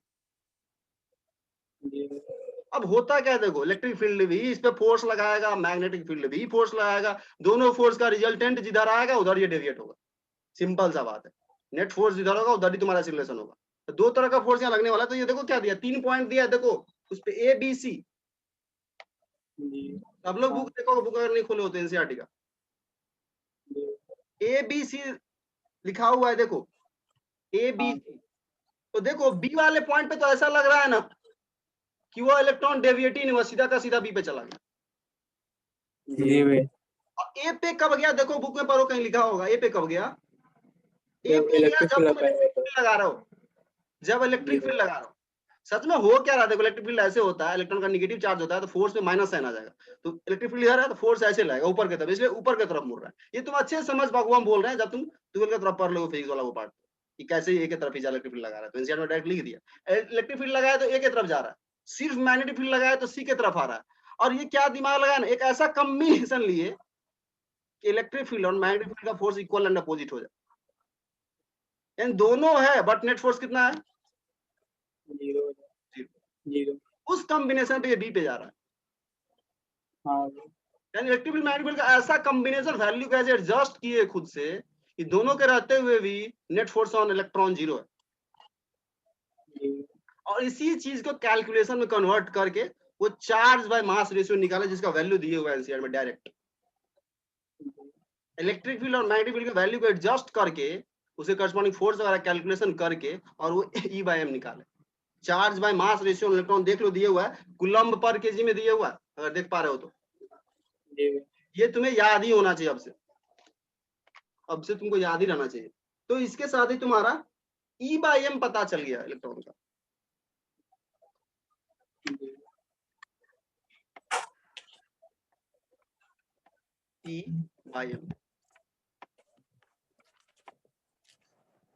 अब होता क्या है, देखो इलेक्ट्रिक फील्ड भी इस पे फोर्स लगाएगा, मैग्नेटिक फील्ड भी फोर्स लगाएगा, दोनों फोर्स का रिजल्टेंट जिधर आएगा उधर ये डेविएट होगा, सिंपल सा बात है। नेट फोर्स जिधर होगा उधर ही तुम्हारा एक्सीलरेशन होगा। तो दो तरह का फोर्स यहाँ लगने वाला है। तो ये देखो क्या दिया, 3 पॉइंट दिया है, देखो उस पे ए बी सी। सब लोग बुक देखो, बुक अगर नहीं खोले होते एनसीईआरटी का, ए बी सी लिखा हुआ है, देखो ए बी सी। तो देखो बी वाले पॉइंट पे तो ऐसा लग रहा है ना कि वो इलेक्ट्रॉन डेविएट ही नहीं हुआ, सीधा का सीधा बी पे चला गया। और ए पे कब गया, देखो बुक में पढ़ो कहीं लिखा होगा, ए पे कब गया, ए पे गया जब तुम इलेक्ट्रिक फील्ड लगा रहे हो, जब इलेक्ट्रिक फील्ड लगा रहे हो। सच में हो क्या रहा है, देखो इलेक्ट्रिक फील्ड ऐसे होता है, इलेक्ट्रॉन का नेगेटिव चार्ज होता है तो फोर्स में माइनस साइन आ जाएगा, तो इलेक्ट्रिक फील्ड इधर है तो फोर्स ऐसे लगेगा ऊपर की तरफ, इसलिए ऊपर की तरफ मुड़ रहा है। ये तुम अच्छे से समझ पाओ, हम बोल रहे हैं जब तुम 12 की तरफ पढ़ लो फिजिक्स वाला वो पार्ट, कि कैसे ए की तरफ ही इलेक्ट्रिक फील्ड लगा रहा है, तो एनसीईआरटी में डायरेक्ट लिख दिया, इलेक्ट्रिक फील्ड लगाया तो ए की तरफ जा रहा है, सिर्फ मैग्नेटिक फील्ड लगाया तो सी की तरफ आ रहा है। और ये क्या दिमाग लगाया ना, एक ऐसा कॉम्बिनेशन लिए कि इलेक्ट्रिक फील्ड और मैग्नेटिक फील्ड का फोर्स इक्वल एंड अपोजिट हो जाए, यानी दोनों है बट नेट फोर्स कितना है, जीरो। उस कॉम्बिनेशन पे ये बी पे जा रहा है। हाँ यानी इलेक्ट्रिक फील्ड मैग्नेटिक फील्ड का ऐसा कॉम्बिनेशन वैल्यू कैसे एडजस्ट किए खुद से कि दोनों के रहते हुए भी नेट फोर्स ऑन इलेक्ट्रॉन 0 है, जी और इसी चीज को कैलकुलेशन में कन्वर्ट करके वो चार्ज बाय मास रेशियो निकाले जिसका वैल्यू दिए हुआ है एनसीईआर में डायरेक्ट। इलेक्ट्रिक फील्ड और मैग्नेटिक फील्ड के वैल्यू को एडजस्ट करके उसे करस्पॉन्डिंग फोर्स वगैरह कैलकुलेशन करके और वो ई बाय एम निकाले। Charge by mass ratio electron देख लो दिए हुआ है, कूलम्ब पर केजी में दिया हुआ है, अगर देख पा रहे हो तो जी ये तुम्हें याद ही होना चाहिए अब से तुमको याद ही रहना चाहिए। तो इसके साथ ही तुम्हारा ई बाय एम पता चल गया इलेक्ट्रॉन का। जी ई बाय एम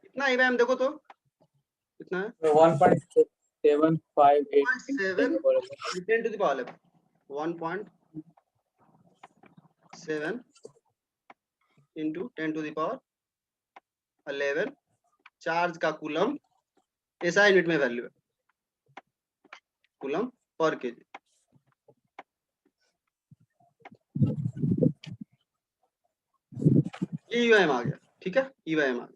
कितना ई बाय एम देखो तो कितना है 1.758 7 10 to the power 11 1.7 into 10 to the power 11 charge का कूलम एसआई यूनिट में वैल्यू है कूलम पर केजी। ये ईवाईएम आ गया, ठीक है, ईवाईएम आ गया।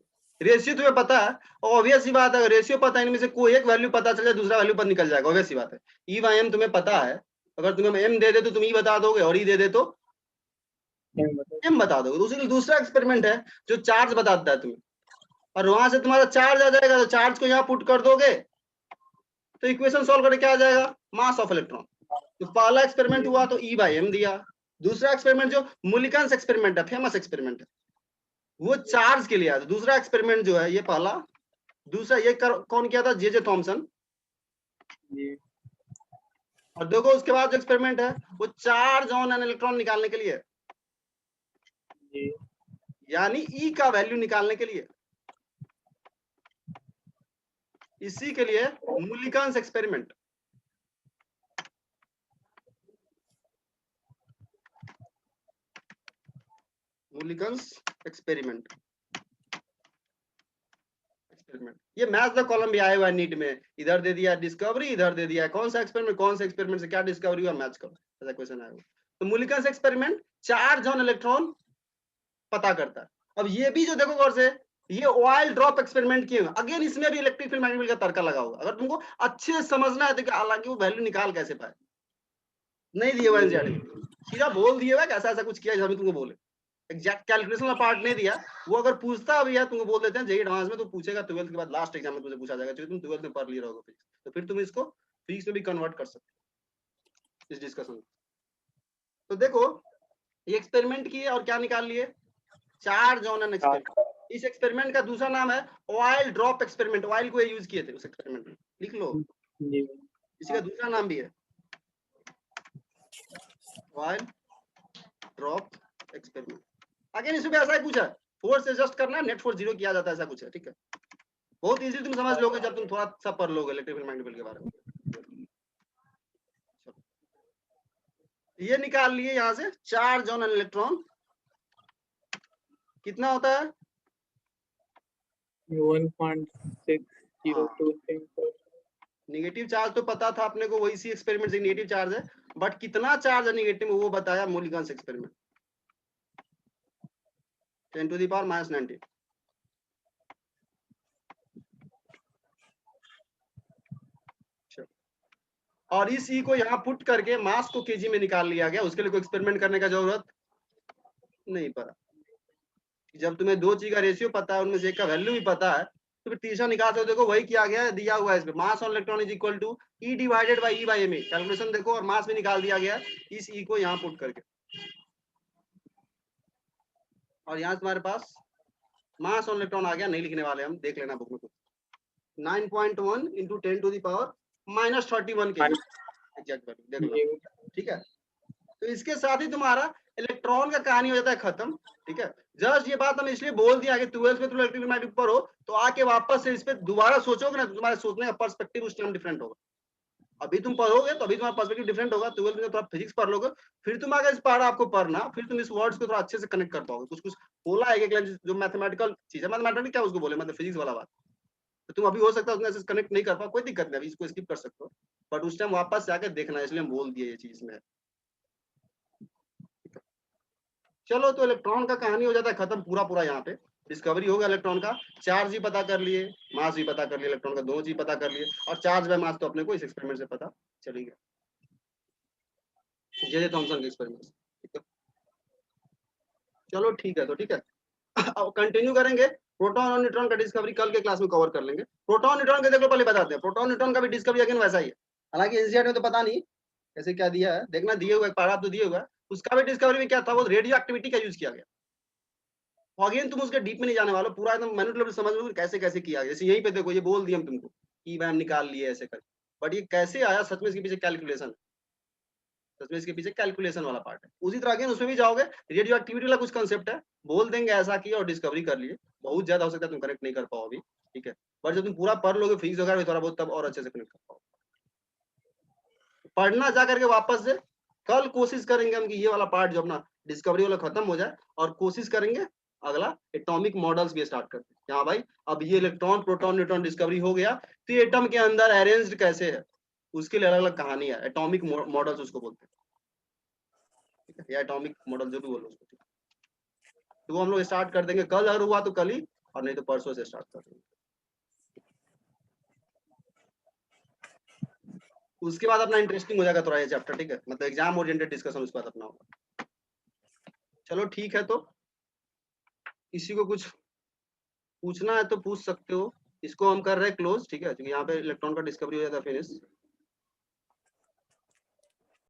रेशियो तुम्हें पता है, और ऑब्वियस सी बात है, अगर रेशियो पता है इनमें से कोई एक वैल्यू पता चल जाए दूसरा वैल्यू पर निकल जाएगा, ऑब्वियस सी बात है। ईवाईएम तुम्हें पता है, अगर तुम्हें एम दे दे तो तुम ई बता दोगे, और ई दे दे तो एम बता दोगे। दूसरी दूसरा एक्सपेरिमेंट है जो चार्ज बताता है तुम्हें, और वहां से तुम्हारा चार्ज आ जाएगा, तो चार्ज को यहाँ पुट कर दोगे तो इक्वेशन सॉल्व करके क्या आ जाएगा, मास ऑफ इलेक्ट्रॉन। तो पहला एक्सपेरिमेंट हुआ तो ई बाय एम दिया। दूसरा एक्सपेरिमेंट जो मुलिकन्स एक्सपेरिमेंट है, फेमस एक्सपेरिमेंट है, वो चार्ज के लिए आया। दूसरा एक्सपेरिमेंट जो है ये पहला, दूसरा ये कौन किया था, जे थॉमसन। और देखो उसके बाद जो एक्सपेरिमेंट है वो चार्ज ऑन एन इलेक्ट्रॉन निकालने के लिए, यानी ई का वैल्यू निकालने के लिए। इसी के लिए मुलिकन्स एक्सपेरिमेंट, मुलिकन्स एक्सपेरिमेंट ये मैथ द कॉलम भी आया हुआ है नीट में, इधर दे दिया डिस्कवरी, इधर दे दिया कौन सा एक्सपेरिमेंट, कौन सा एक्सपेरिमेंट से क्या डिस्कवरी हुआ, मैच करो, ऐसा क्वेश्चन आया हुआ। तो मुलिकन्स एक्सपेरिमेंट चार्ज ऑन इलेक्ट्रॉन पता करता है। अब ये भी जो देखो गौर से, ये ऑयल ड्रॉप एक्सपेरिमेंट किए हुए, अगेन इसमें भी इलेक्ट्रिक फील्ड मैग्नेटिक फील्ड का तड़का लगा होगा। अगर तुमको अच्छे से समझना है तो हालांकि वो वैल्यू निकाल कैसे पाए, नहीं दिए हुआ एनसीईआरटी में, सीधा बोल दिए हुआ ऐसा ऐसा कुछ किया जैसे तुमको बोले, एग्जैक्ट कैलकुलेशन का पार्ट नहीं दिया। वो अगर पूछता भी है तुमको बोल देते हैं जेईई एडवांस में, तो पूछेगा 12th के बाद लास्ट एग्जाम में तुझे पूछा जाएगा, क्योंकि तुम 12th में पढ़ लिए रहोगे फिजिक्स, तो फिर तुम इसको फिजिक्स में भी कन्वर्ट कर सकते हो इस डिस्कशन। तो देखो ये एक्सपेरिमेंट किए और क्या निकाल लिए, चार्ज ऑन एन एक्सपेरिमेंट। इस एक्सपेरिमेंट का दूसरा नाम है ऑयल ड्रॉप एक्सपेरिमेंट, ऑयल को यूज किए थे उस एक्सपेरिमेंट में, लिख लो। इसी का दूसरा नाम भी है ऑयल ड्रॉप एक्सपेरिमेंट। अगेन इसमें ऐसा ही पूछा, फोर्स एडजस्ट करना है, नेट फोर्स 0 किया जाता है, ऐसा कुछ है, ठीक है। बहुत इजीली तुम समझ लोगे जब तुम थोड़ा सा पढ़ लोगे इलेक्ट्रिक फील्ड मैग्नेटिक फील्ड के बारे में। ये निकाल लिए यहां से, चार्ज ऑन एन इलेक्ट्रॉन कितना होता है, 1.6023। नेगेटिव चार्ज तो पता था अपने को, वही सी एक्सपेरिमेंट से नेगेटिव चार्ज है, बट कितना चार्ज है नेगेटिव में वो बताया मुलिकन्स एक्सपेरिमेंट, 10 to the power -19। और इस ई को यहाँ पुट करके मास को केजी में निकाल लिया गया, उसके लिए कोई एक्सपेरिमेंट करने का जरूरत नहीं पड़ा। जब तुम्हें दो चीज का रेशियो पता है, उनमें से एक का वैल्यू भी पता है, तो फिर तीसरा निकाल सकते हो। देखो वही किया गया है, दिया हुआ है इसमें, mass on electron is equal to e divided by e by m. Calculation देखो, और मास भी निकाल दिया गया इस ई को यहाँ पुट करके, और यहाँ तुम्हारे पास मास ऑन इलेक्ट्रॉन आ गया, नहीं लिखने वाले हम, देख लेना बुक में कुछ, 9.1 इंटू 10 to the power -31 के एग्जैक्ट वैल्यू देख लो, ठीक है। तो इसके साथ ही तुम्हारा इलेक्ट्रॉन का कहानी हो जाता है खत्म, ठीक है। जस्ट ये बात हम इसलिए बोल दिया कि 12th में तुम इलेक्ट्रिक मैग्नेटिक पर हो, तो आके वापस से इस पे दोबारा सोचोगे ना, तो तुम्हारे सोचने का पर्सपेक्टिव उस टाइम डिफरेंट होगा। अभी तुम पढ़ोगे तो अभी तुम्हारा पर्सपेक्टिव डिफरेंट होगा, 12th में थोड़ा फिजिक्स पढ़ लोगे, फिर तुम अगर इस पढ़ा आपको पढ़ना, फिर तुम इस वर्ड्स को थोड़ा अच्छे से कनेक्ट कर पाओगे। कुछ कुछ बोला है एक जो मैथमेटिकल चीज है, मैथमेटिकल क्या उसको बोले, मतलब फिजिक्स वाला बात, तो तुम अभी हो सकता है उसमें ऐसे कनेक्ट नहीं कर पाओ, कोई दिक्कत नहीं, अभी इसको स्किप कर सकते हो, बट उस टाइम वापस से आकर देखना, इसलिए हम बोल दिए ये चीज में। चलो तो इलेक्ट्रॉन का कहानी हो जाता है खत्म पूरा पूरा। यहाँ पे डिस्कवरी हो गया इलेक्ट्रॉन का, चार्ज ही पता कर लिए, मास भी पता कर लिए, इलेक्ट्रॉन का दोनों चीज पता कर लिए, और चार्ज बाय मास तो अपने को इस एक्सपेरिमेंट से पता चली गया, जे थॉमसन के एक्सपेरिमेंट से। ठीक है, चलो ठीक है, तो ठीक है अब कंटिन्यू करेंगे। प्रोटॉन और न्यूट्रॉन का डिस्कवरी कल के क्लास में कवर कर लेंगे। प्रोटॉन न्यूट्रॉन के देखो पहले बताते हैं, प्रोटॉन न्यूट्रॉन का भी डिस्कवरी अगेन वैसा ही है, हालांकि एनसीईआरटी में तो पता नहीं कैसे क्या दिया है, देखना दिए हुआ पारा तो दिए हुआ है, उसका भी डिस्कवरी में क्या था, वो रेडियो एक्टिविटी का यूज किया गया। अगेन तुम उसके डीप में नहीं जाने वाले, पूरा एकदम मैनुअल लेवल समझ लो कैसे कैसे किया गया। जैसे यहीं पे देखो ये बोल दिया हम तुमको कि मैम निकाल लिए ऐसे कर, बट ये कैसे आया सच में इसके पीछे कैलकुलेशन, सच में इसके पीछे कैलकुलेशन वाला पार्ट है। उसी तरह अगेन उसमें भी जाओगे, रेडियो एक्टिविटी वाला कुछ कंसेप्ट है, बोल देंगे ऐसा किया और डिस्कवरी कर लिए, बहुत ज्यादा हो सकता है तुम कनेक्ट नहीं कर पाओ अभी, ठीक है, बट जब तुम पूरा पढ़ लोगे फिजिक्स वगैरह थोड़ा बहुत, तब और अच्छे से कनेक्ट कर पाओ। पढ़ना जा करके वापस से कल कोशिश करेंगे हम कि ये वाला पार्ट जो अपना डिस्कवरी वाला खत्म हो जाए, और कोशिश करेंगे अगला एटॉमिक मॉडल्स भी स्टार्ट करते हैं। हाँ भाई, अब ये इलेक्ट्रॉन प्रोटॉन न्यूट्रॉन डिस्कवरी हो गया, तो ये एटम के अंदर अरेंज्ड कैसे है, उसके लिए अलग अलग कहानी है, एटॉमिक मॉडल्स उसको बोलते हैं, ठीक है, या एटॉमिक मॉडल जो भी बोलो उसको, ठीक है? तो वो हम लोग स्टार्ट कर देंगे, कल अगर हुआ तो कल ही, और नहीं तो परसों से स्टार्ट कर देंगे। उसके बाद अपना इंटरेस्टिंग हो जाएगा थोड़ा ये चैप्टर, ठीक है, मतलब एग्जाम ओरिएंटेड डिस्कशन उसके बाद अपना होगा। चलो ठीक है, तो किसी को कुछ पूछना है तो पूछ सकते हो, इसको हम कर रहे हैं क्लोज, ठीक है, क्योंकि यहाँ पे इलेक्ट्रॉन का डिस्कवरी हो जाता है फिनिश।